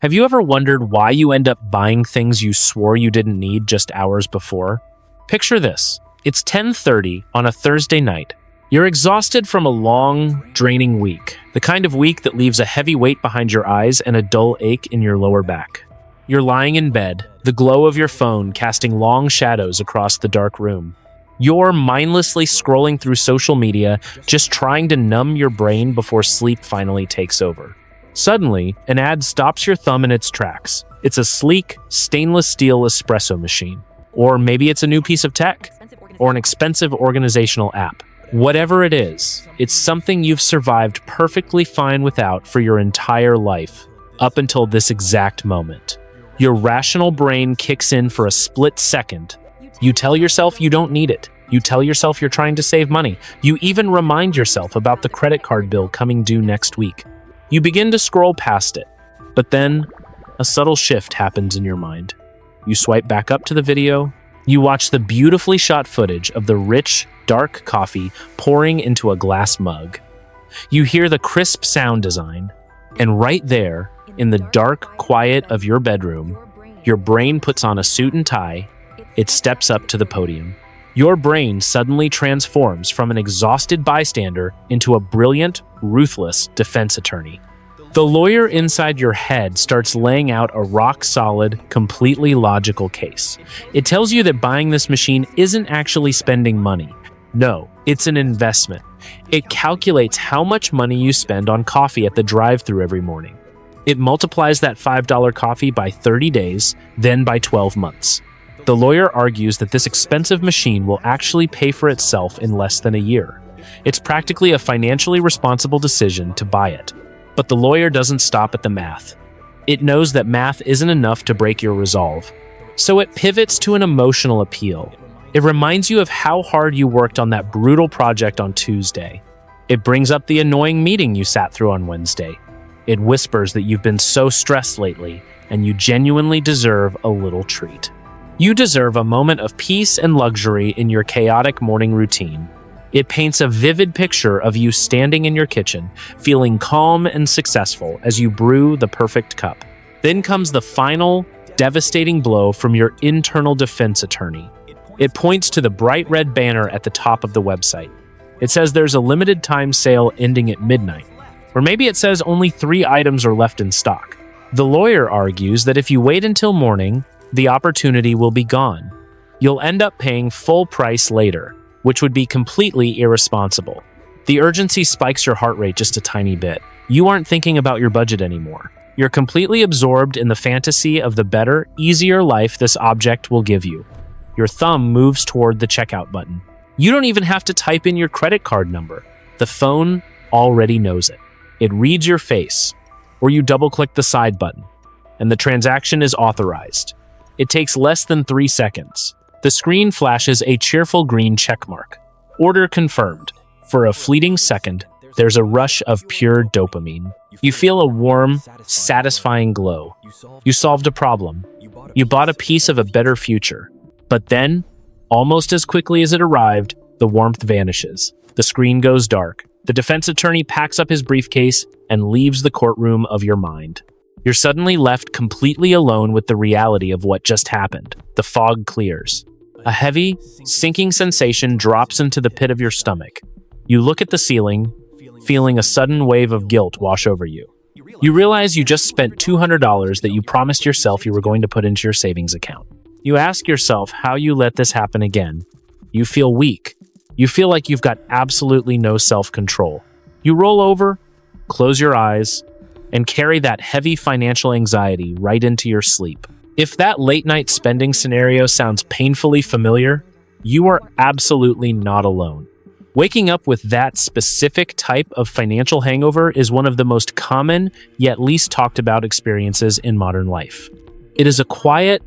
Have you ever wondered why you end up buying things you swore you didn't need just hours before? Picture this. It's 10:30 on a Thursday night. You're exhausted from a long, draining week, the kind of week that leaves a heavy weight behind your eyes and a dull ache in your lower back. You're lying in bed, the glow of your phone casting long shadows across the dark room. You're mindlessly scrolling through social media, just trying to numb your brain before sleep finally takes over. Suddenly, an ad stops your thumb in its tracks. It's a sleek, stainless steel espresso machine. Or maybe it's a new piece of tech, or an expensive organizational app. Whatever it is, it's something you've survived perfectly fine without for your entire life, up until this exact moment. Your rational brain kicks in for a split second. You tell yourself you don't need it. You tell yourself you're trying to save money. You even remind yourself about the credit card bill coming due next week. You begin to scroll past it, but then a subtle shift happens in your mind. You swipe back up to the video. You watch the beautifully shot footage of the rich, dark coffee pouring into a glass mug. You hear the crisp sound design, and right there, in the dark quiet of your bedroom, your brain puts on a suit and tie. It steps up to the podium. Your brain suddenly transforms from an exhausted bystander into a brilliant, ruthless defense attorney. The lawyer inside your head starts laying out a rock-solid, completely logical case. It tells you that buying this machine isn't actually spending money. No, it's an investment. It calculates how much money you spend on coffee at the drive-thru every morning. It multiplies that $5 coffee by 30 days, then by 12 months. The lawyer argues that this expensive machine will actually pay for itself in less than a year. It's practically a financially responsible decision to buy it. But the lawyer doesn't stop at the math. It knows that math isn't enough to break your resolve. So it pivots to an emotional appeal. It reminds you of how hard you worked on that brutal project on Tuesday. It brings up the annoying meeting you sat through on Wednesday. It whispers that you've been so stressed lately, and you genuinely deserve a little treat. You deserve a moment of peace and luxury in your chaotic morning routine. It paints a vivid picture of you standing in your kitchen, feeling calm and successful as you brew the perfect cup. Then comes the final, devastating blow from your internal defense attorney. It points to the bright red banner at the top of the website. It says there's a limited time sale ending at midnight. Or maybe it says only 3 items are left in stock. The lawyer argues that if you wait until morning, the opportunity will be gone. You'll end up paying full price later, which would be completely irresponsible. The urgency spikes your heart rate just a tiny bit. You aren't thinking about your budget anymore. You're completely absorbed in the fantasy of the better, easier life this object will give you. Your thumb moves toward the checkout button. You don't even have to type in your credit card number. The phone already knows it. It reads your face, or you double-click the side button, and the transaction is authorized. It takes less than 3 seconds. The screen flashes a cheerful green checkmark. Order confirmed. For a fleeting second, there's a rush of pure dopamine. You feel a warm, satisfying glow. You solved a problem. You bought a piece of a better future. But then, almost as quickly as it arrived, the warmth vanishes. The screen goes dark. The defense attorney packs up his briefcase and leaves the courtroom of your mind. You're suddenly left completely alone with the reality of what just happened. The fog clears. A heavy, sinking sensation drops into the pit of your stomach. You look at the ceiling, feeling a sudden wave of guilt wash over you. You realize you just spent $200 that you promised yourself you were going to put into your savings account. You ask yourself how you let this happen again. You feel weak. You feel like you've got absolutely no self-control. You roll over, close your eyes, and carry that heavy financial anxiety right into your sleep. If that late-night spending scenario sounds painfully familiar, you are absolutely not alone. Waking up with that specific type of financial hangover is one of the most common, yet least talked about experiences in modern life. It is a quiet,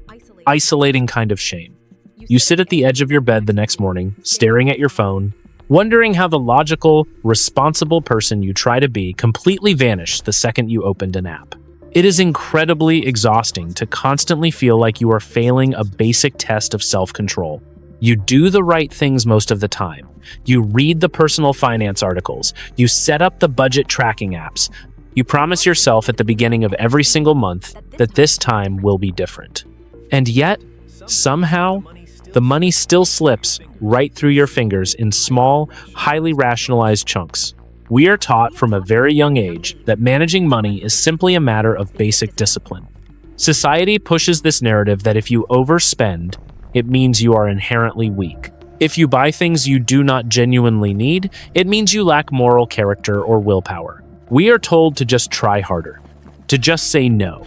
isolating kind of shame. You sit at the edge of your bed the next morning, staring at your phone, wondering how the logical, responsible person you try to be completely vanished the second you opened an app. It is incredibly exhausting to constantly feel like you are failing a basic test of self-control. You do the right things most of the time. You read the personal finance articles. You set up the budget tracking apps. You promise yourself at the beginning of every single month, that this time will be different. And yet, somehow, the money still slips right through your fingers in small, highly rationalized chunks. We are taught from a very young age that managing money is simply a matter of basic discipline. Society pushes this narrative that if you overspend, it means you are inherently weak. If you buy things you do not genuinely need, it means you lack moral character or willpower. We are told to just try harder, to just say no,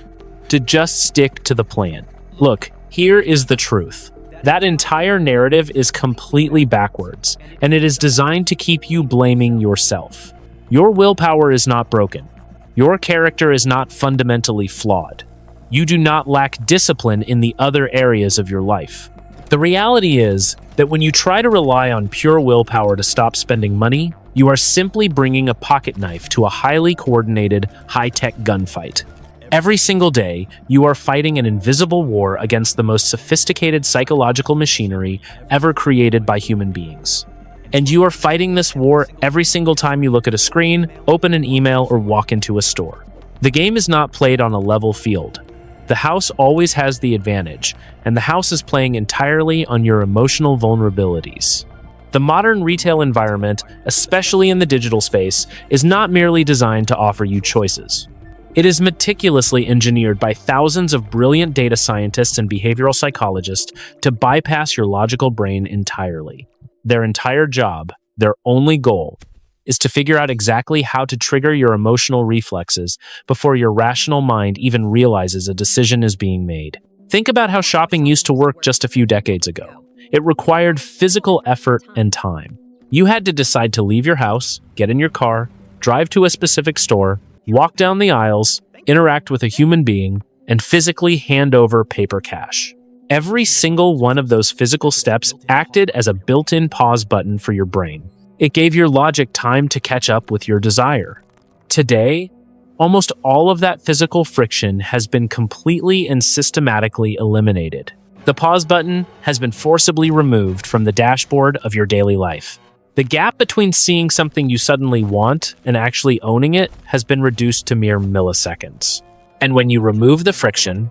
to just stick to the plan. Look, here is the truth. That entire narrative is completely backwards, and it is designed to keep you blaming yourself. Your willpower is not broken. Your character is not fundamentally flawed. You do not lack discipline in the other areas of your life. The reality is that when you try to rely on pure willpower to stop spending money, you are simply bringing a pocket knife to a highly coordinated, high-tech gunfight. Every single day, you are fighting an invisible war against the most sophisticated psychological machinery ever created by human beings. And you are fighting this war every single time you look at a screen, open an email, or walk into a store. The game is not played on a level field. The house always has the advantage, and the house is playing entirely on your emotional vulnerabilities. The modern retail environment, especially in the digital space, is not merely designed to offer you choices. It is meticulously engineered by thousands of brilliant data scientists and behavioral psychologists to bypass your logical brain entirely. Their entire job, their only goal, is to figure out exactly how to trigger your emotional reflexes before your rational mind even realizes a decision is being made. Think about how shopping used to work just a few decades ago. It required physical effort and time. You had to decide to leave your house, get in your car, drive to a specific store, walk down the aisles, interact with a human being, and physically hand over paper cash. Every single one of those physical steps acted as a built-in pause button for your brain. It gave your logic time to catch up with your desire. Today, almost all of that physical friction has been completely and systematically eliminated. The pause button has been forcibly removed from the dashboard of your daily life. The gap between seeing something you suddenly want and actually owning it has been reduced to mere milliseconds. And when you remove the friction,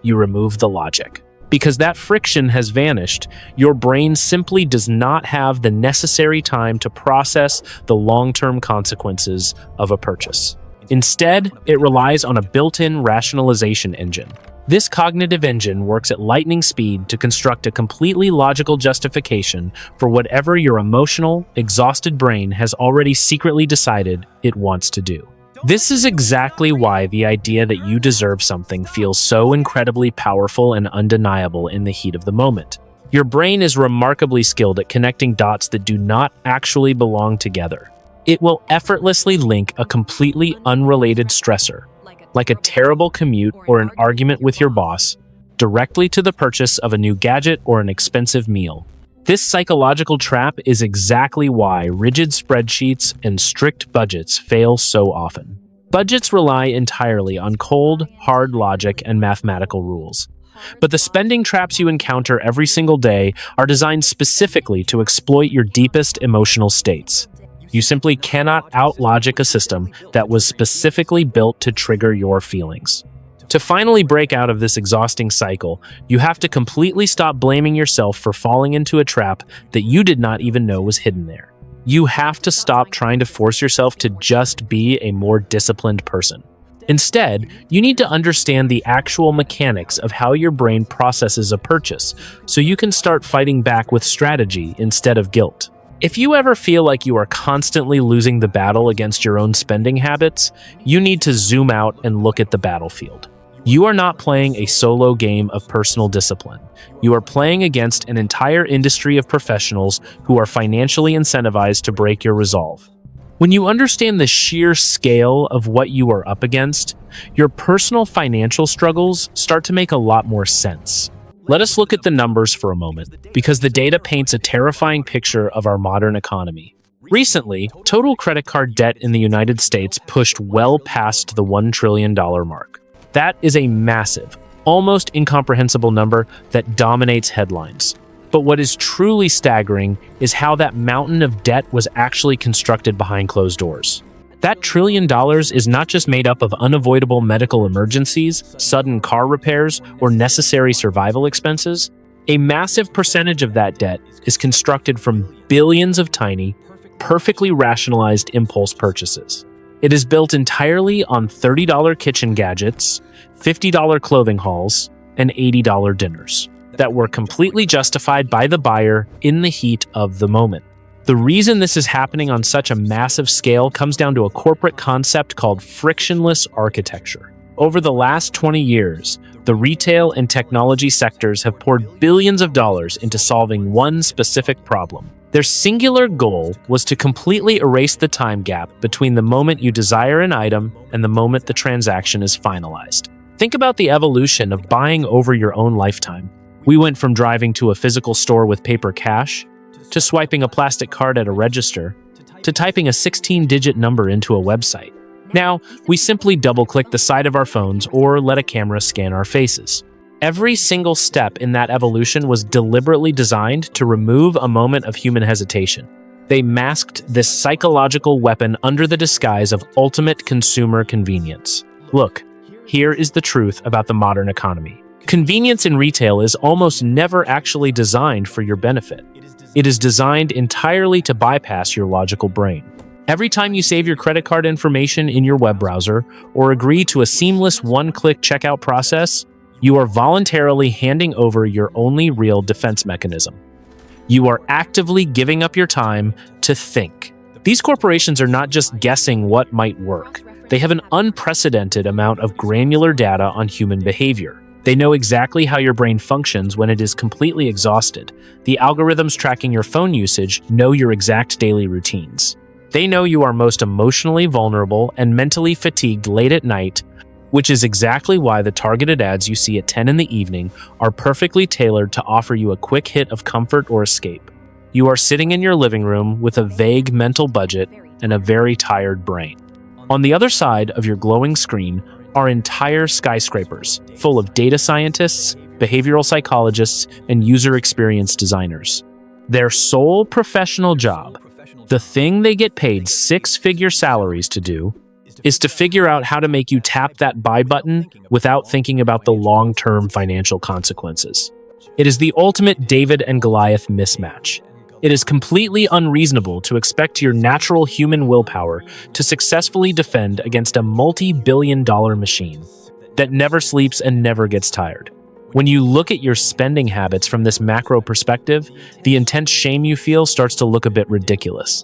you remove the logic. Because that friction has vanished, your brain simply does not have the necessary time to process the long-term consequences of a purchase. Instead, it relies on a built-in rationalization engine. This cognitive engine works at lightning speed to construct a completely logical justification for whatever your emotional, exhausted brain has already secretly decided it wants to do. This is exactly why the idea that you deserve something feels so incredibly powerful and undeniable in the heat of the moment. Your brain is remarkably skilled at connecting dots that do not actually belong together. It will effortlessly link a completely unrelated stressor, like a terrible commute or an argument with your boss, directly to the purchase of a new gadget or an expensive meal. This psychological trap is exactly why rigid spreadsheets and strict budgets fail so often. Budgets rely entirely on cold, hard logic and mathematical rules. But the spending traps you encounter every single day are designed specifically to exploit your deepest emotional states. You simply cannot out-logic a system that was specifically built to trigger your feelings. To finally break out of this exhausting cycle, you have to completely stop blaming yourself for falling into a trap that you did not even know was hidden there. You have to stop trying to force yourself to just be a more disciplined person. Instead, you need to understand the actual mechanics of how your brain processes a purchase, so you can start fighting back with strategy instead of guilt. If you ever feel like you are constantly losing the battle against your own spending habits, you need to zoom out and look at the battlefield. You are not playing a solo game of personal discipline. You are playing against an entire industry of professionals who are financially incentivized to break your resolve. When you understand the sheer scale of what you are up against, your personal financial struggles start to make a lot more sense. Let us look at the numbers for a moment, because the data paints a terrifying picture of our modern economy. Recently, total credit card debt in the United States pushed well past the $1 trillion mark. That is a massive, almost incomprehensible number that dominates headlines. But what is truly staggering is how that mountain of debt was actually constructed behind closed doors. That $1 trillion is not just made up of unavoidable medical emergencies, sudden car repairs, or necessary survival expenses. A massive percentage of that debt is constructed from billions of tiny, perfectly rationalized impulse purchases. It is built entirely on $30 kitchen gadgets, $50 clothing hauls, and $80 dinners that were completely justified by the buyer in the heat of the moment. The reason this is happening on such a massive scale comes down to a corporate concept called frictionless architecture. Over the last 20 years, the retail and technology sectors have poured billions of dollars into solving one specific problem. Their singular goal was to completely erase the time gap between the moment you desire an item and the moment the transaction is finalized. Think about the evolution of buying over your own lifetime. We went from driving to a physical store with paper cash, to swiping a plastic card at a register, to typing a 16-digit number into a website. Now, we simply double-click the side of our phones or let a camera scan our faces. Every single step in that evolution was deliberately designed to remove a moment of human hesitation. They masked this psychological weapon under the disguise of ultimate consumer convenience. Look, here is the truth about the modern economy. Convenience in retail is almost never actually designed for your benefit. It is designed entirely to bypass your logical brain. Every time you save your credit card information in your web browser or agree to a seamless one-click checkout process, you are voluntarily handing over your only real defense mechanism. You are actively giving up your time to think. These corporations are not just guessing what might work. They have an unprecedented amount of granular data on human behavior. They know exactly how your brain functions when it is completely exhausted. The algorithms tracking your phone usage know your exact daily routines. They know you are most emotionally vulnerable and mentally fatigued late at night, which is exactly why the targeted ads you see at 10 in the evening are perfectly tailored to offer you a quick hit of comfort or escape. You are sitting in your living room with a vague mental budget and a very tired brain. On the other side of your glowing screen are entire skyscrapers full of data scientists, behavioral psychologists, and user experience designers. Their sole professional job, the thing they get paid six-figure salaries to do, is to figure out how to make you tap that buy button without thinking about the long-term financial consequences. It is the ultimate David and Goliath mismatch. It is completely unreasonable to expect your natural human willpower to successfully defend against a multi-billion-dollar machine that never sleeps and never gets tired. When you look at your spending habits from this macro perspective, the intense shame you feel starts to look a bit ridiculous.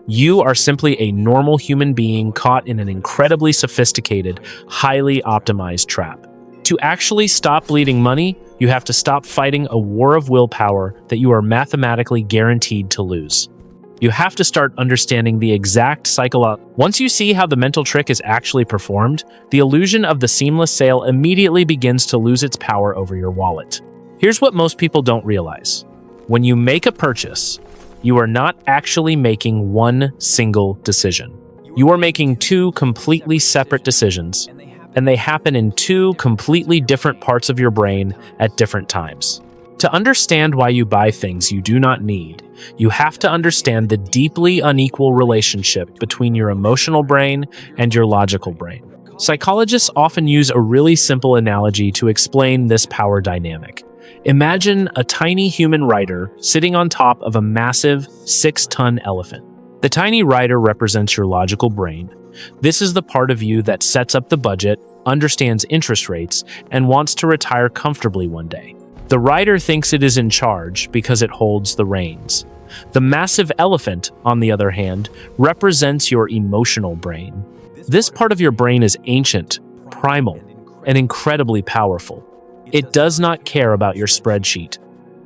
You are simply a normal human being caught in an incredibly sophisticated, highly optimized trap. To actually stop bleeding money, you have to stop fighting a war of willpower that you are mathematically guaranteed to lose. You have to start understanding the exact psychological. Once you see how the mental trick is actually performed, the illusion of the seamless sale immediately begins to lose its power over your wallet. Here's what most people don't realize. When you make a purchase, you are not actually making one single decision. You are making two completely separate decisions, and they happen in two completely different parts of your brain at different times. To understand why you buy things you do not need, you have to understand the deeply unequal relationship between your emotional brain and your logical brain. Psychologists often use a really simple analogy to explain this power dynamic. Imagine a tiny human rider sitting on top of a massive 6-ton elephant. The tiny rider represents your logical brain. This is the part of you that sets up the budget, understands interest rates, and wants to retire comfortably one day. The rider thinks it is in charge because it holds the reins. The massive elephant, on the other hand, represents your emotional brain. This part of your brain is ancient, primal, and incredibly powerful. It does not care about your spreadsheet.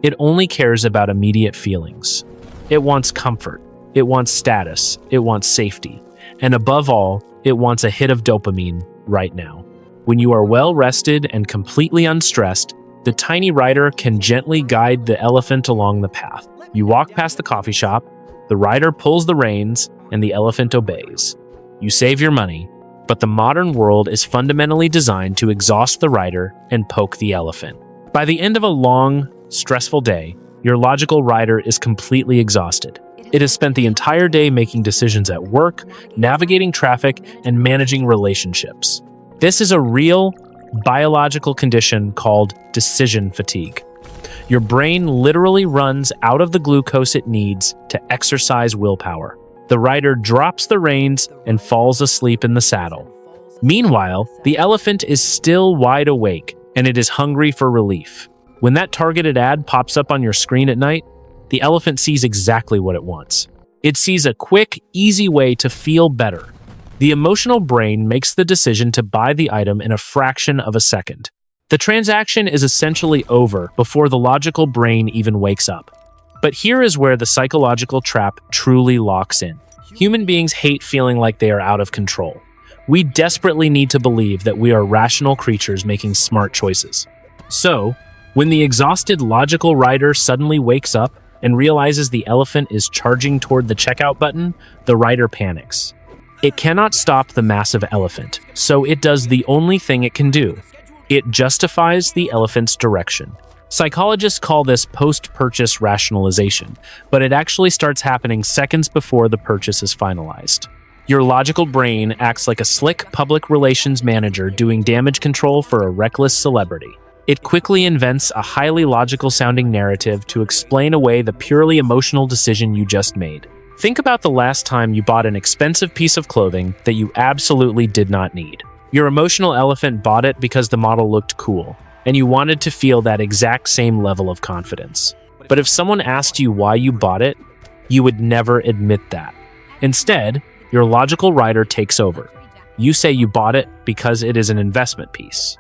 It only cares about immediate feelings. It wants comfort. It wants status. It wants safety. And above all, it wants a hit of dopamine right now. When you are well rested and completely unstressed, the tiny rider can gently guide the elephant along the path. You walk past the coffee shop, the rider pulls the reins, and the elephant obeys. You save your money, but the modern world is fundamentally designed to exhaust the rider and poke the elephant. By the end of a long, stressful day, your logical rider is completely exhausted. It has spent the entire day making decisions at work, navigating traffic, and managing relationships. This is a real biological condition called decision fatigue. Your brain literally runs out of the glucose it needs to exercise willpower. The rider drops the reins and falls asleep in the saddle. Meanwhile, the elephant is still wide awake and it is hungry for relief. When that targeted ad pops up on your screen at night, the elephant sees exactly what it wants. It sees a quick, easy way to feel better. The emotional brain makes the decision to buy the item in a fraction of a second. The transaction is essentially over before the logical brain even wakes up. But here is where the psychological trap truly locks in. Human beings hate feeling like they are out of control. We desperately need to believe that we are rational creatures making smart choices. So, when the exhausted logical rider suddenly wakes up and realizes the elephant is charging toward the checkout button, the rider panics. It cannot stop the massive elephant, so it does the only thing it can do. It justifies the elephant's direction. Psychologists call this post-purchase rationalization, but it actually starts happening seconds before the purchase is finalized. Your logical brain acts like a slick public relations manager doing damage control for a reckless celebrity. It quickly invents a highly logical-sounding narrative to explain away the purely emotional decision you just made. Think about the last time you bought an expensive piece of clothing that you absolutely did not need. Your emotional elephant bought it because the model looked cool, and you wanted to feel that exact same level of confidence. But if someone asked you why you bought it, you would never admit that. Instead, your logical rider takes over. You say you bought it because it is an investment piece.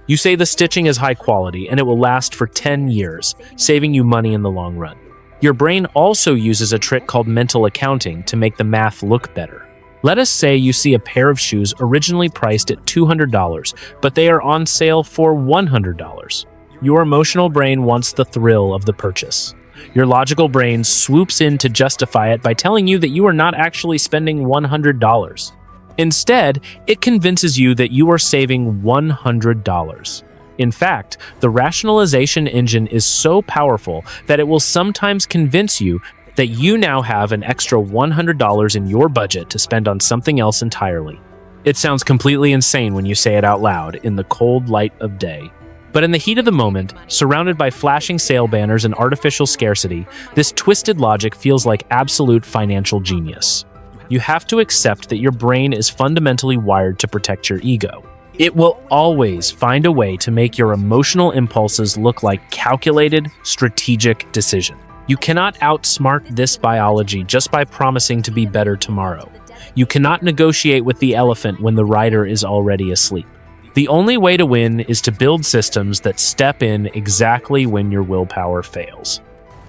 You say the stitching is high quality and it will last for 10 years, saving you money in the long run. Your brain also uses a trick called mental accounting to make the math look better. Let us say you see a pair of shoes originally priced at $200, but they are on sale for $100. Your emotional brain wants the thrill of the purchase. Your logical brain swoops in to justify it by telling you that you are not actually spending $100. Instead, it convinces you that you are saving $100. In fact, the rationalization engine is so powerful that it will sometimes convince you that you now have an extra $100 in your budget to spend on something else entirely. It sounds completely insane when you say it out loud in the cold light of day. But in the heat of the moment, surrounded by flashing sale banners and artificial scarcity, this twisted logic feels like absolute financial genius. You have to accept that your brain is fundamentally wired to protect your ego. It will always find a way to make your emotional impulses look like calculated, strategic decision. You cannot outsmart this biology just by promising to be better tomorrow. You cannot negotiate with the elephant when the rider is already asleep. The only way to win is to build systems that step in exactly when your willpower fails.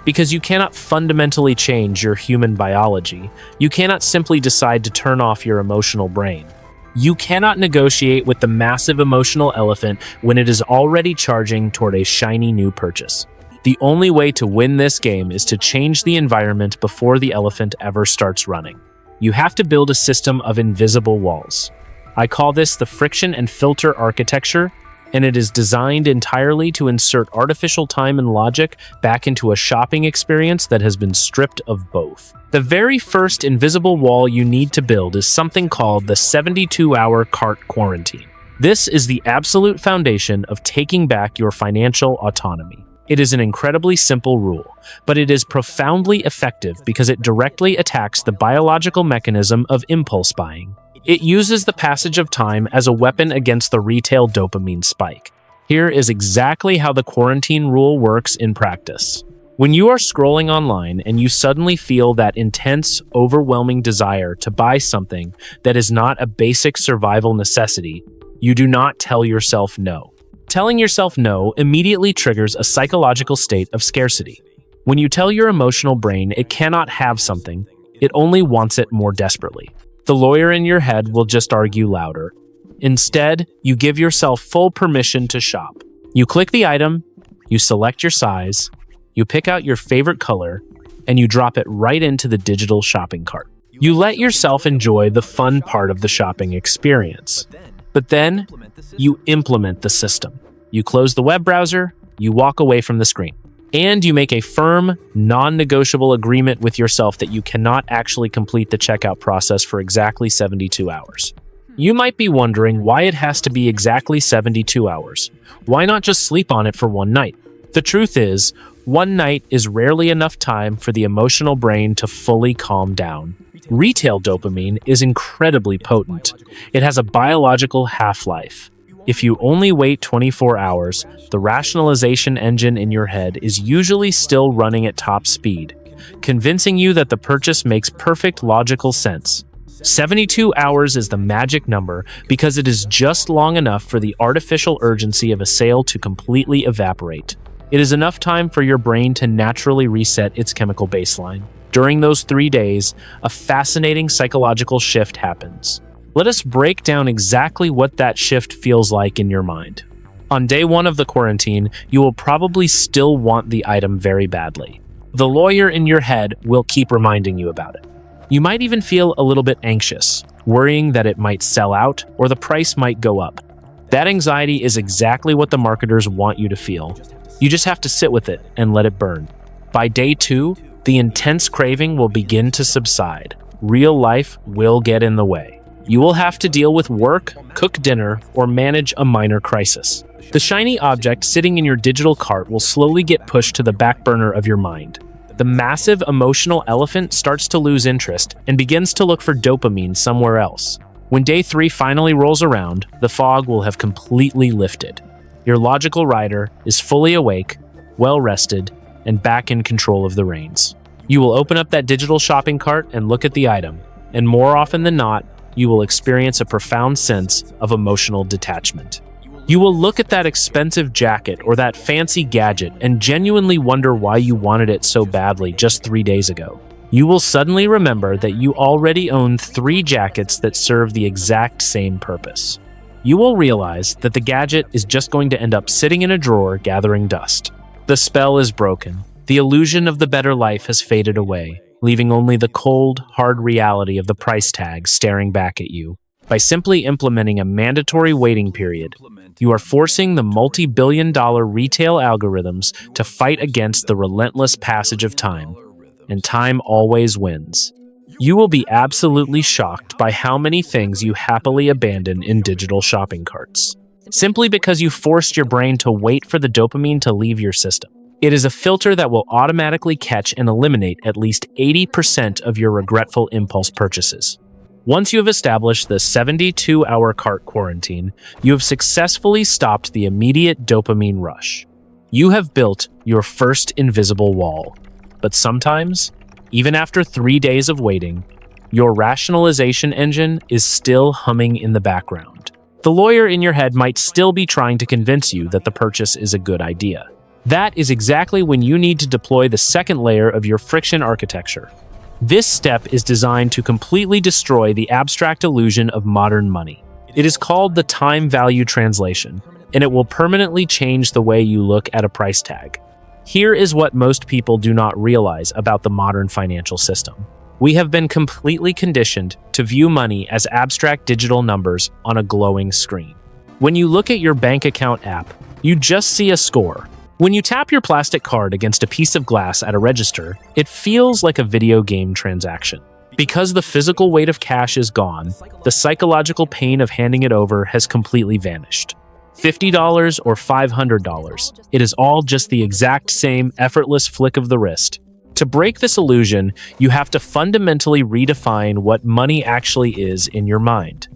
Because you cannot fundamentally change your human biology, you cannot simply decide to turn off your emotional brain. You cannot negotiate with the massive emotional elephant when it is already charging toward a shiny new purchase. The only way to win this game is to change the environment before the elephant ever starts running. You have to build a system of invisible walls. I call this the friction and filter architecture, and it is designed entirely to insert artificial time and logic back into a shopping experience that has been stripped of both. The very first invisible wall you need to build is something called the 72-hour cart quarantine. This is the absolute foundation of taking back your financial autonomy. It is an incredibly simple rule, but it is profoundly effective because it directly attacks the biological mechanism of impulse buying. It uses the passage of time as a weapon against the retail dopamine spike. Here is exactly how the quarantine rule works in practice. When you are scrolling online and you suddenly feel that intense, overwhelming desire to buy something that is not a basic survival necessity, you do not tell yourself no. Telling yourself no immediately triggers a psychological state of scarcity. When you tell your emotional brain it cannot have something, it only wants it more desperately. The lawyer in your head will just argue louder. Instead, you give yourself full permission to shop. You click the item, you select your size, you pick out your favorite color, and you drop it right into the digital shopping cart. You let yourself enjoy the fun part of the shopping experience. But then, you implement the system. You close the web browser, you walk away from the screen. And you make a firm, non-negotiable agreement with yourself that you cannot actually complete the checkout process for exactly 72 hours. You might be wondering why it has to be exactly 72 hours. Why not just sleep on it for one night? The truth is, one night is rarely enough time for the emotional brain to fully calm down. Retail dopamine is incredibly potent. It has a biological half-life. If you only wait 24 hours, the rationalization engine in your head is usually still running at top speed, convincing you that the purchase makes perfect logical sense. 72 hours is the magic number because it is just long enough for the artificial urgency of a sale to completely evaporate. It is enough time for your brain to naturally reset its chemical baseline. During those 3 days, a fascinating psychological shift happens. Let us break down exactly what that shift feels like in your mind. On day 1 of the quarantine, you will probably still want the item very badly. The lawyer in your head will keep reminding you about it. You might even feel a little bit anxious, worrying that it might sell out or the price might go up. That anxiety is exactly what the marketers want you to feel. You just have to sit with it and let it burn. By day 2, the intense craving will begin to subside. Real life will get in the way. You will have to deal with work, cook dinner, or manage a minor crisis. The shiny object sitting in your digital cart will slowly get pushed to the back burner of your mind. The massive emotional elephant starts to lose interest and begins to look for dopamine somewhere else. When day 3 finally rolls around, the fog will have completely lifted. Your logical rider is fully awake, well-rested, and back in control of the reins. You will open up that digital shopping cart and look at the item, and more often than not, you will experience a profound sense of emotional detachment. You will look at that expensive jacket or that fancy gadget and genuinely wonder why you wanted it so badly just 3 days ago. You will suddenly remember that you already own 3 jackets that serve the exact same purpose. You will realize that the gadget is just going to end up sitting in a drawer gathering dust. The spell is broken. The illusion of the better life has faded away, leaving only the cold, hard reality of the price tag staring back at you. By simply implementing a mandatory waiting period, you are forcing the multi-billion-dollar retail algorithms to fight against the relentless passage of time, and time always wins. You will be absolutely shocked by how many things you happily abandon in digital shopping carts, simply because you forced your brain to wait for the dopamine to leave your system. It is a filter that will automatically catch and eliminate at least 80% of your regretful impulse purchases. Once you have established the 72-hour cart quarantine, you have successfully stopped the immediate dopamine rush. You have built your first invisible wall. But sometimes, even after 3 days of waiting, your rationalization engine is still humming in the background. The lawyer in your head might still be trying to convince you that the purchase is a good idea. That is exactly when you need to deploy the second layer of your friction architecture. This step is designed to completely destroy the abstract illusion of modern money. It is called the time value translation, and it will permanently change the way you look at a price tag. Here is what most people do not realize about the modern financial system. We have been completely conditioned to view money as abstract digital numbers on a glowing screen. When you look at your bank account app, you just see a score. When you tap your plastic card against a piece of glass at a register, it feels like a video game transaction. Because the physical weight of cash is gone, the psychological pain of handing it over has completely vanished. $50 or $500, it is all just the exact same effortless flick of the wrist. To break this illusion, you have to fundamentally redefine what money actually is in your mind.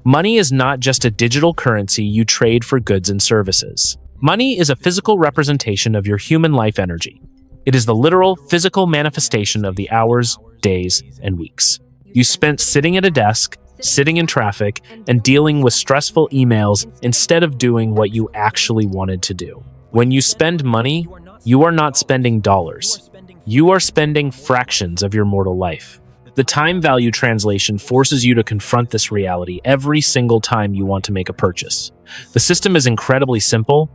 Money is not just a digital currency you trade for goods and services. Money is a physical representation of your human life energy. It is the literal, physical manifestation of the hours, days, and weeks you spent sitting at a desk, sitting in traffic, and dealing with stressful emails instead of doing what you actually wanted to do. When you spend money, you are not spending dollars. You are spending fractions of your mortal life. The time value translation forces you to confront this reality every single time you want to make a purchase. The system is incredibly simple,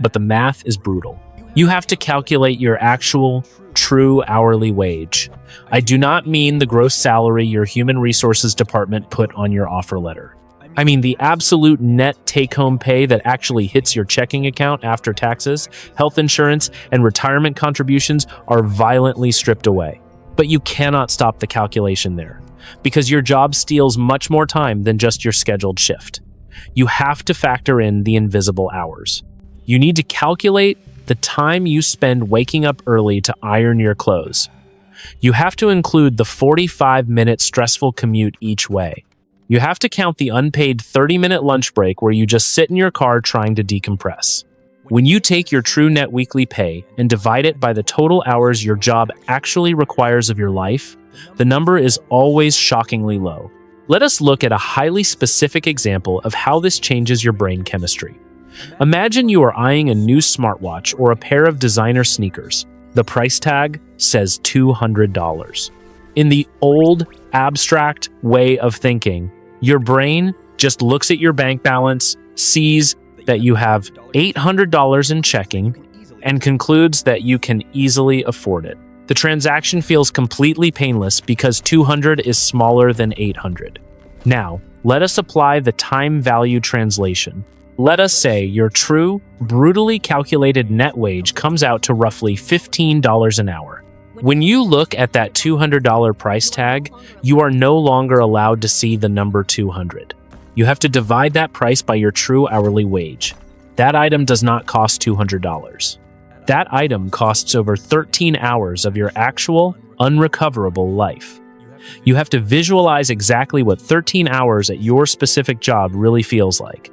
but the math is brutal. You have to calculate your actual, true hourly wage. I do not mean the gross salary your human resources department put on your offer letter. I mean, the absolute net take-home pay that actually hits your checking account after taxes, health insurance, and retirement contributions are violently stripped away. But you cannot stop the calculation there, because your job steals much more time than just your scheduled shift. You have to factor in the invisible hours. You need to calculate the time you spend waking up early to iron your clothes. You have to include the 45-minute stressful commute each way. You have to count the unpaid 30-minute lunch break where you just sit in your car trying to decompress. When you take your true net weekly pay and divide it by the total hours your job actually requires of your life, the number is always shockingly low. Let us look at a highly specific example of how this changes your brain chemistry. Imagine you are eyeing a new smartwatch or a pair of designer sneakers. The price tag says $200. In the old, abstract way of thinking, your brain just looks at your bank balance, sees that you have $800 in checking, and concludes that you can easily afford it. The transaction feels completely painless because 200 is smaller than 800. Now, let us apply the time value translation. Let us say your true, brutally calculated net wage comes out to roughly $15 an hour. When you look at that $200 price tag, you are no longer allowed to see the number 200. You have to divide that price by your true hourly wage. That item does not cost $200. That item costs over 13 hours of your actual, unrecoverable life. You have to visualize exactly what 13 hours at your specific job really feels like.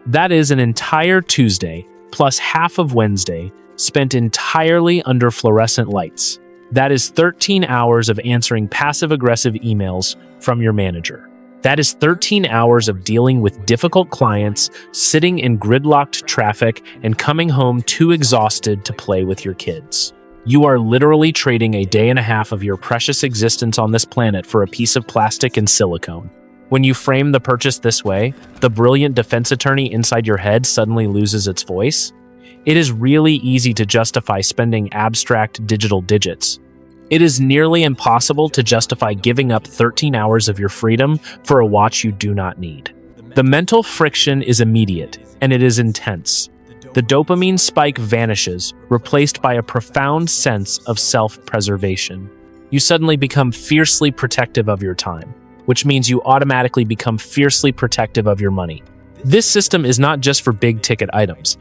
That is an entire Tuesday, plus half of Wednesday, spent entirely under fluorescent lights. That is 13 hours of answering passive-aggressive emails from your manager. That is 13 hours of dealing with difficult clients, sitting in gridlocked traffic, and coming home too exhausted to play with your kids. You are literally trading a day and a half of your precious existence on this planet for a piece of plastic and silicone. When you frame the purchase this way, the brilliant defense attorney inside your head suddenly loses its voice. It is really easy to justify spending abstract digital digits. It is nearly impossible to justify giving up 13 hours of your freedom for a watch you do not need. The mental friction is immediate, and it is intense. The dopamine spike vanishes, replaced by a profound sense of self-preservation. You suddenly become fiercely protective of your time, which means you automatically become fiercely protective of your money. This system is not just for big-ticket items.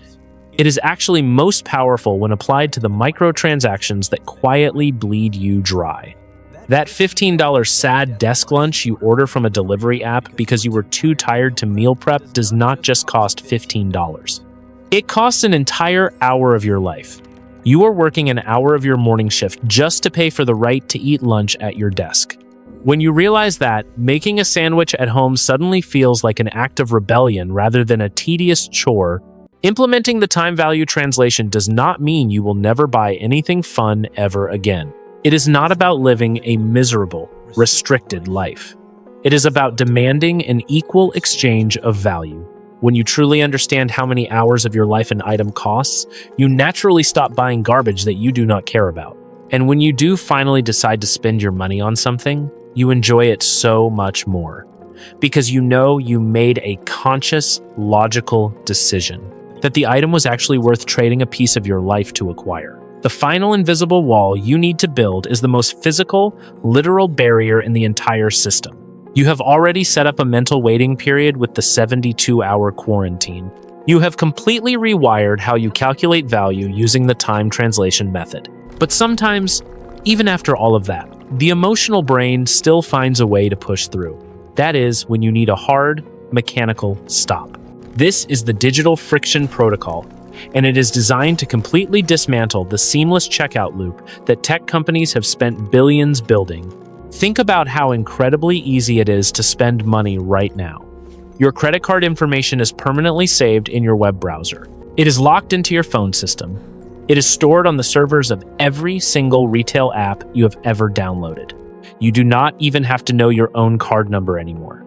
It is actually most powerful when applied to the microtransactions that quietly bleed you dry. That $15 sad desk lunch you order from a delivery app because you were too tired to meal prep does not just cost $15. It costs an entire hour of your life. You are working an hour of your morning shift just to pay for the right to eat lunch at your desk. When you realize that, making a sandwich at home suddenly feels like an act of rebellion rather than a tedious chore. Implementing the time value translation does not mean you will never buy anything fun ever again. It is not about living a miserable, restricted life. It is about demanding an equal exchange of value. When you truly understand how many hours of your life an item costs, you naturally stop buying garbage that you do not care about. And when you do finally decide to spend your money on something, you enjoy it so much more. Because you know you made a conscious, logical decision that the item was actually worth trading a piece of your life to acquire. The final invisible wall you need to build is the most physical, literal barrier in the entire system. You have already set up a mental waiting period with the 72-hour quarantine. You have completely rewired how you calculate value using the time translation method. But sometimes, even after all of that, the emotional brain still finds a way to push through. That is when you need a hard, mechanical stop. This is the digital friction protocol, and it is designed to completely dismantle the seamless checkout loop that tech companies have spent billions building. Think about how incredibly easy it is to spend money right now. Your credit card information is permanently saved in your web browser. It is locked into your phone system. It is stored on the servers of every single retail app you have ever downloaded. You do not even have to know your own card number anymore.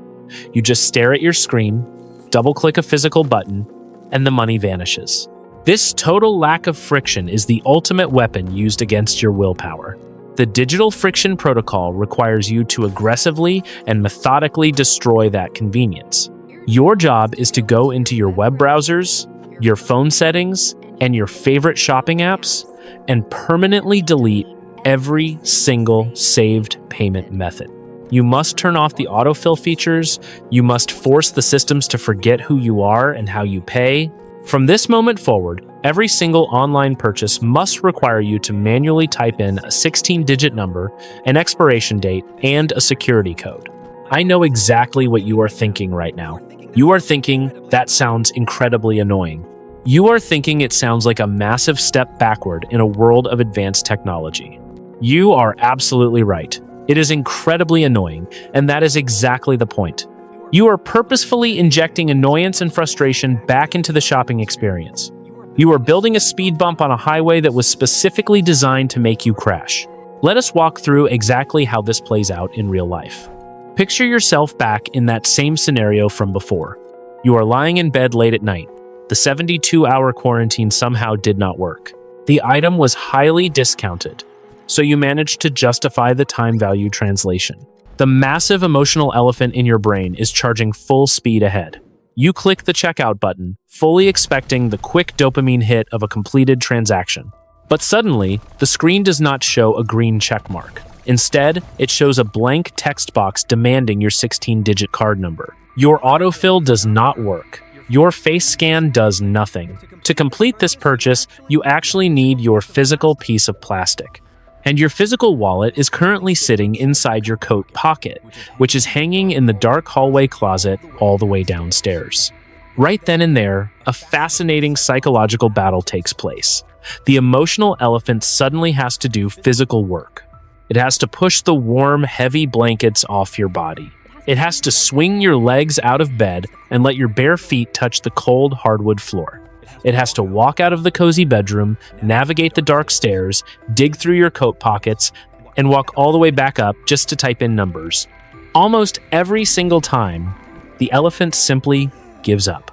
You just stare at your screen, double-click a physical button, and the money vanishes. This total lack of friction is the ultimate weapon used against your willpower. The digital friction protocol requires you to aggressively and methodically destroy that convenience. Your job is to go into your web browsers, your phone settings, and your favorite shopping apps and permanently delete every single saved payment method. You must turn off the autofill features. You must force the systems to forget who you are and how you pay. From this moment forward, every single online purchase must require you to manually type in a 16-digit number, an expiration date, and a security code. I know exactly what you are thinking right now. You are thinking, that sounds incredibly annoying. You are thinking it sounds like a massive step backward in a world of advanced technology. You are absolutely right. It is incredibly annoying, and that is exactly the point. You are purposefully injecting annoyance and frustration back into the shopping experience. You are building a speed bump on a highway that was specifically designed to make you crash. Let us walk through exactly how this plays out in real life. Picture yourself back in that same scenario from before. You are lying in bed late at night. The 72-hour quarantine somehow did not work. The item was highly discounted, so you managed to justify the time value translation. The massive emotional elephant in your brain is charging full speed ahead. You click the checkout button, fully expecting the quick dopamine hit of a completed transaction. But suddenly, the screen does not show a green check mark. Instead, it shows a blank text box demanding your 16-digit card number. Your autofill does not work. Your face scan does nothing. To complete this purchase, you actually need your physical piece of plastic. And your physical wallet is currently sitting inside your coat pocket, which is hanging in the dark hallway closet all the way downstairs. Right then and there, a fascinating psychological battle takes place. The emotional elephant suddenly has to do physical work. It has to push the warm, heavy blankets off your body. It has to swing your legs out of bed and let your bare feet touch the cold hardwood floor. It has to walk out of the cozy bedroom, navigate the dark stairs, dig through your coat pockets, and walk all the way back up just to type in numbers. Almost every single time, the elephant simply gives up.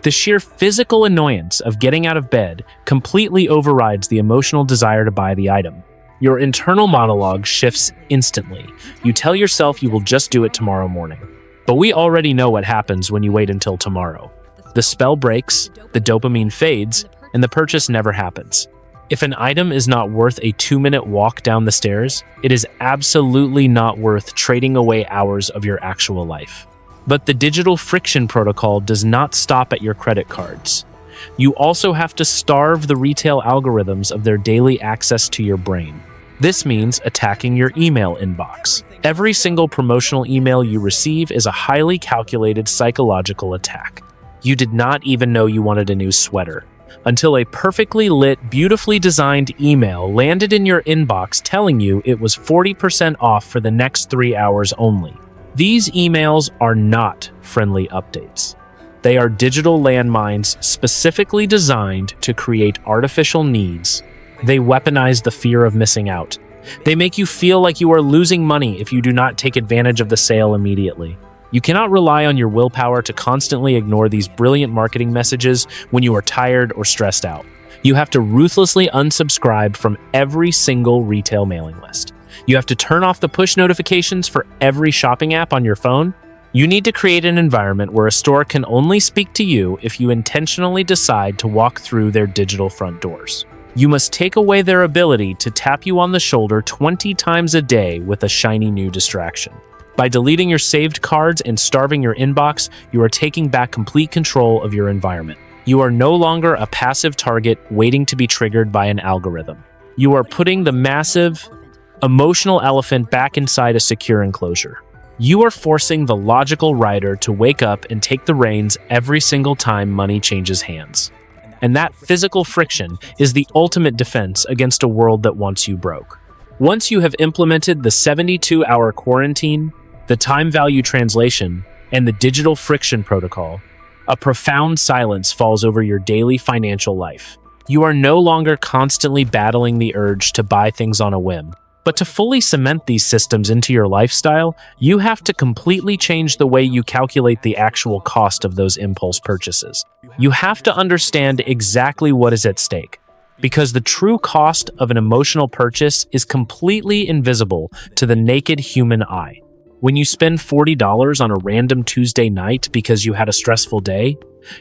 The sheer physical annoyance of getting out of bed completely overrides the emotional desire to buy the item. Your internal monologue shifts instantly. You tell yourself you will just do it tomorrow morning. But we already know what happens when you wait until tomorrow. The spell breaks, the dopamine fades, and the purchase never happens. If an item is not worth a 2-minute walk down the stairs, it is absolutely not worth trading away hours of your actual life. But the digital friction protocol does not stop at your credit cards. You also have to starve the retail algorithms of their daily access to your brain. This means attacking your email inbox. Every single promotional email you receive is a highly calculated psychological attack. You did not even know you wanted a new sweater until a perfectly lit, beautifully designed email landed in your inbox telling you it was 40% off for the next 3 hours only. These emails are not friendly updates. They are digital landmines specifically designed to create artificial needs. They weaponize the fear of missing out. They make you feel like you are losing money if you do not take advantage of the sale immediately. You cannot rely on your willpower to constantly ignore these brilliant marketing messages when you are tired or stressed out. You have to ruthlessly unsubscribe from every single retail mailing list. You have to turn off the push notifications for every shopping app on your phone. You need to create an environment where a store can only speak to you if you intentionally decide to walk through their digital front doors. You must take away their ability to tap you on the shoulder 20 times a day with a shiny new distraction. By deleting your saved cards and starving your inbox, you are taking back complete control of your environment. You are no longer a passive target waiting to be triggered by an algorithm. You are putting the massive, emotional elephant back inside a secure enclosure. You are forcing the logical rider to wake up and take the reins every single time money changes hands. And that physical friction is the ultimate defense against a world that wants you broke. Once you have implemented the 72-hour quarantine, the time value translation, and the digital friction protocol, a profound silence falls over your daily financial life. You are no longer constantly battling the urge to buy things on a whim. But to fully cement these systems into your lifestyle, you have to completely change the way you calculate the actual cost of those impulse purchases. You have to understand exactly what is at stake, because the true cost of an emotional purchase is completely invisible to the naked human eye. When you spend $40 on a random Tuesday night because you had a stressful day,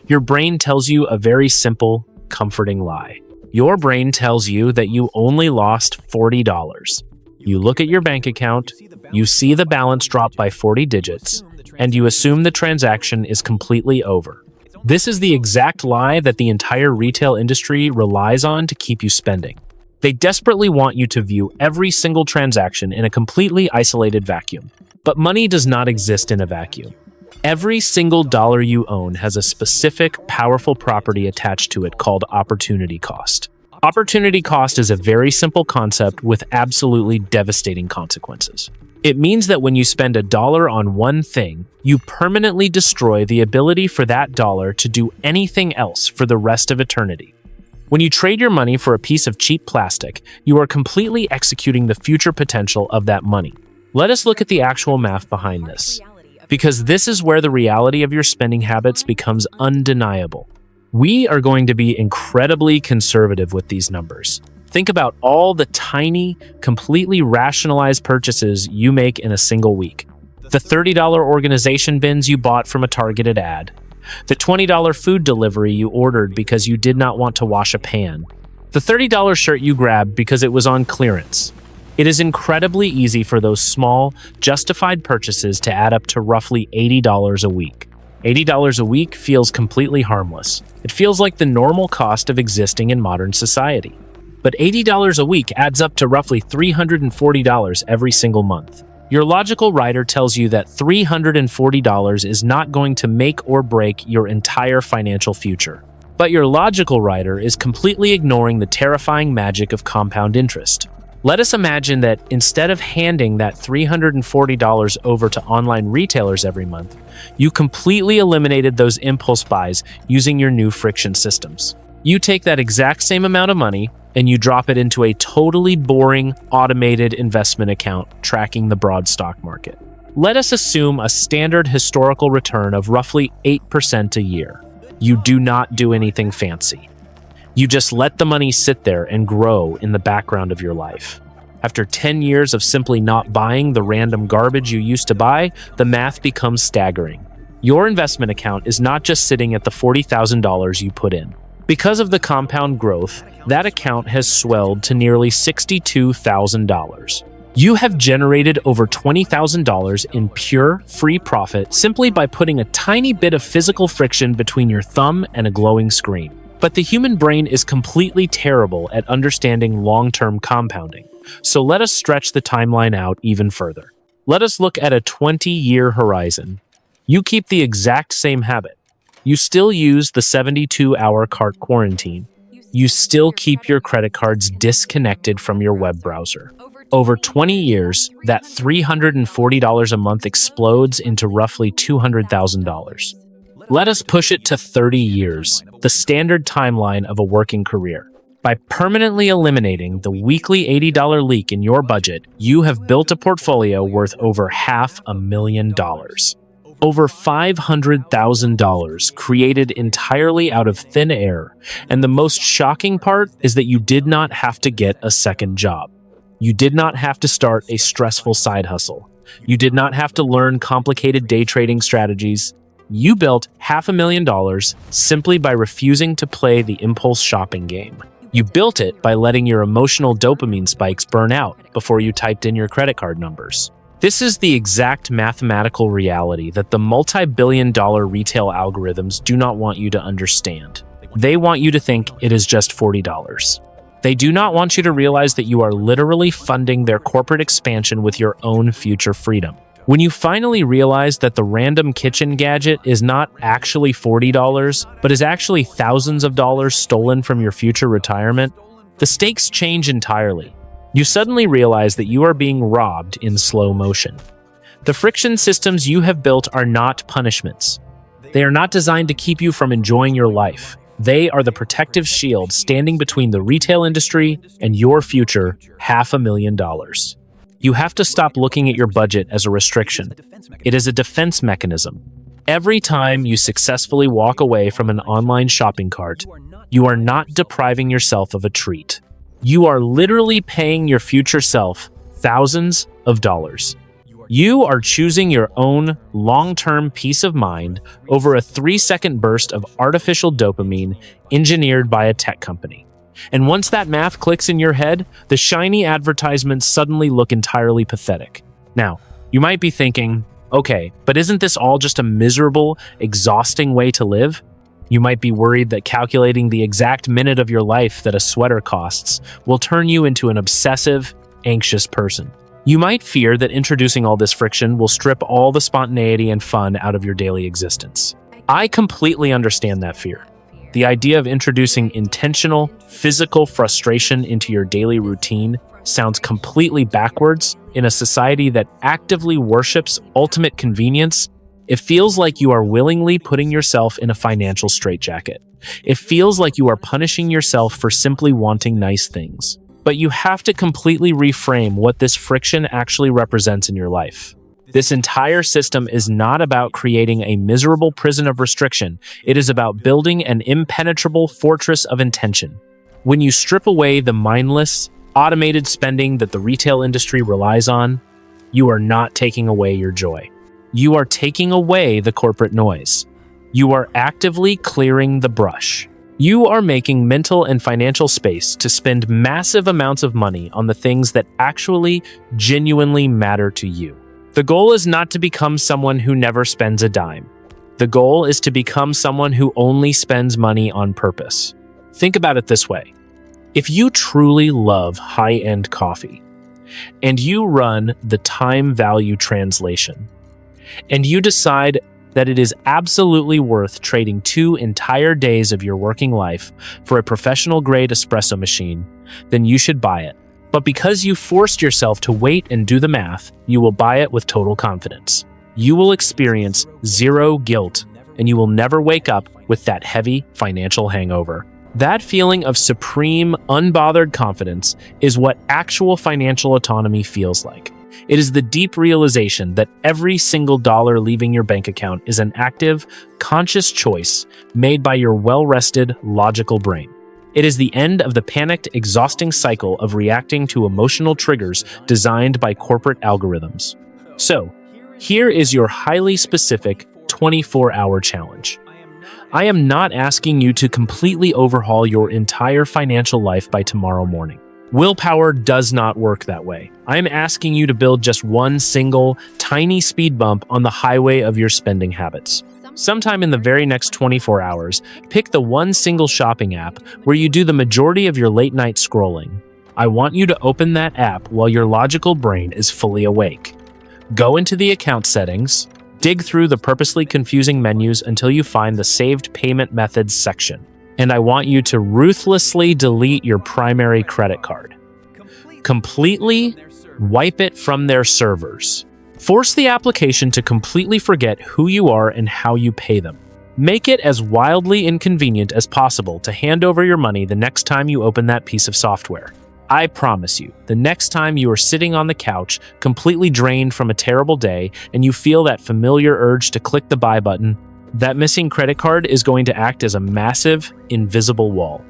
your brain tells you a very simple, comforting lie. Your brain tells you that you only lost $40. You look at your bank account, you see the balance drop by 40 digits, and you assume the transaction is completely over. This is the exact lie that the entire retail industry relies on to keep you spending. They desperately want you to view every single transaction in a completely isolated vacuum. But money does not exist in a vacuum. Every single dollar you own has a specific, powerful property attached to it called opportunity cost. Opportunity cost is a very simple concept with absolutely devastating consequences. It means that when you spend $1 on one thing, you permanently destroy the ability for that dollar to do anything else for the rest of eternity. When you trade your money for a piece of cheap plastic, you are completely executing the future potential of that money. Let us look at the actual math behind this, because this is where the reality of your spending habits becomes undeniable. We are going to be incredibly conservative with these numbers. Think about all the tiny, completely rationalized purchases you make in a single week. The $30 organization bins you bought from a targeted ad. The $20 food delivery you ordered because you did not want to wash a pan. The $30 shirt you grabbed because it was on clearance. It is incredibly easy for those small, justified purchases to add up to roughly $80 a week. $80 a week feels completely harmless. It feels like the normal cost of existing in modern society. But $80 a week adds up to roughly $340 every single month. Your logical rider tells you that $340 is not going to make or break your entire financial future. But your logical rider is completely ignoring the terrifying magic of compound interest. Let us imagine that instead of handing that $340 over to online retailers every month, you completely eliminated those impulse buys using your new friction systems. You take that exact same amount of money and you drop it into a totally boring, automated investment account tracking the broad stock market. Let us assume a standard historical return of roughly 8% a year. You do not do anything fancy. You just let the money sit there and grow in the background of your life. After 10 years of simply not buying the random garbage you used to buy, the math becomes staggering. Your investment account is not just sitting at the $40,000 you put in. Because of the compound growth, that account has swelled to nearly $62,000. You have generated over $20,000 in pure, free profit simply by putting a tiny bit of physical friction between your thumb and a glowing screen. But the human brain is completely terrible at understanding long-term compounding. So let us stretch the timeline out even further. Let us look at a 20-year horizon. You keep the exact same habit. You still use the 72-hour cart quarantine. You still keep your credit cards disconnected from your web browser. Over 20 years, that $340 a month explodes into roughly $200,000. Let us push it to 30 years, the standard timeline of a working career. By permanently eliminating the weekly $80 leak in your budget, you have built a portfolio worth over $500,000. Over $500,000 created entirely out of thin air. And the most shocking part is that you did not have to get a second job. You did not have to start a stressful side hustle. You did not have to learn complicated day trading strategies. You built $500,000 simply by refusing to play the impulse shopping game. You built it by letting your emotional dopamine spikes burn out before you typed in your credit card numbers. This is the exact mathematical reality that the multi-billion-dollar retail algorithms do not want you to understand. They want you to think it is just $40. They do not want you to realize that you are literally funding their corporate expansion with your own future freedom. When you finally realize that the random kitchen gadget is not actually $40, but is actually thousands of dollars stolen from your future retirement, the stakes change entirely. You suddenly realize that you are being robbed in slow motion. The friction systems you have built are not punishments. They are not designed to keep you from enjoying your life. They are the protective shield standing between the retail industry and your future $500,000. You have to stop looking at your budget as a restriction. It is a defense mechanism. Every time you successfully walk away from an online shopping cart, you are not depriving yourself of a treat. You are literally paying your future self thousands of dollars. You are choosing your own long-term peace of mind over a 3-second burst of artificial dopamine engineered by a tech company. And once that math clicks in your head, the shiny advertisements suddenly look entirely pathetic. Now, you might be thinking, okay, but isn't this all just a miserable, exhausting way to live? You might be worried that calculating the exact minute of your life that a sweater costs will turn you into an obsessive, anxious person. You might fear that introducing all this friction will strip all the spontaneity and fun out of your daily existence. I completely understand that fear. The idea of introducing intentional, physical frustration into your daily routine sounds completely backwards in a society that actively worships ultimate convenience. It feels like you are willingly putting yourself in a financial straitjacket. It feels like you are punishing yourself for simply wanting nice things. But you have to completely reframe what this friction actually represents in your life. This entire system is not about creating a miserable prison of restriction. It is about building an impenetrable fortress of intention. When you strip away the mindless, automated spending that the retail industry relies on, you are not taking away your joy. You are taking away the corporate noise. You are actively clearing the brush. You are making mental and financial space to spend massive amounts of money on the things that actually, genuinely matter to you. The goal is not to become someone who never spends a dime. The goal is to become someone who only spends money on purpose. Think about it this way. If you truly love high-end coffee, and you run the time value translation, and you decide that it is absolutely worth trading 2 entire days of your working life for a professional-grade espresso machine, then you should buy it. But because you forced yourself to wait and do the math, you will buy it with total confidence. You will experience zero guilt, and you will never wake up with that heavy financial hangover. That feeling of supreme, unbothered confidence is what actual financial autonomy feels like. It is the deep realization that every single dollar leaving your bank account is an active, conscious choice made by your well-rested, logical brain. It is the end of the panicked, exhausting cycle of reacting to emotional triggers designed by corporate algorithms. So, here is your highly specific 24-hour challenge. I am not asking you to completely overhaul your entire financial life by tomorrow morning. Willpower does not work that way. I am asking you to build just one single, tiny speed bump on the highway of your spending habits. Sometime in the very next 24 hours, pick the one single shopping app where you do the majority of your late-night scrolling. I want you to open that app while your logical brain is fully awake. Go into the account settings, dig through the purposely confusing menus until you find the Saved Payment Methods section. And I want you to ruthlessly delete your primary credit card. Completely wipe it from their servers. Force the application to completely forget who you are and how you pay them. Make it as wildly inconvenient as possible to hand over your money the next time you open that piece of software. I promise you, the next time you are sitting on the couch, completely drained from a terrible day, and you feel that familiar urge to click the buy button, that missing credit card is going to act as a massive, invisible wall.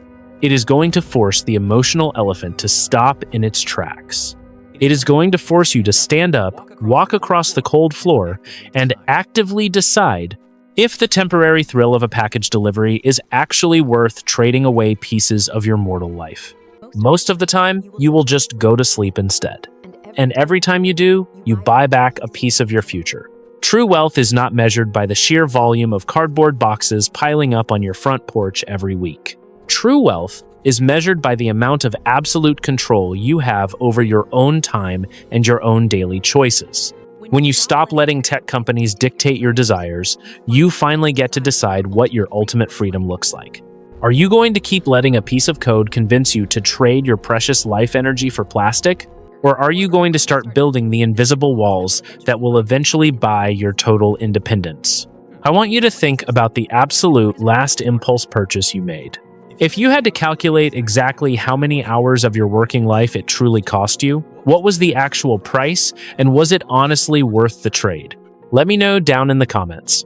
It is going to force the emotional elephant to stop in its tracks. It is going to force you to stand up, walk across the cold floor, and actively decide if the temporary thrill of a package delivery is actually worth trading away pieces of your mortal life. Most of the time, you will just go to sleep instead. And every time you do, you buy back a piece of your future. True wealth is not measured by the sheer volume of cardboard boxes piling up on your front porch every week. True wealth is measured by the amount of absolute control you have over your own time and your own daily choices. When you stop letting tech companies dictate your desires, you finally get to decide what your ultimate freedom looks like. Are you going to keep letting a piece of code convince you to trade your precious life energy for plastic? Or are you going to start building the invisible walls that will eventually buy your total independence? I want you to think about the absolute last impulse purchase you made. If you had to calculate exactly how many hours of your working life it truly cost you, what was the actual price, and was it honestly worth the trade? Let me know down in the comments.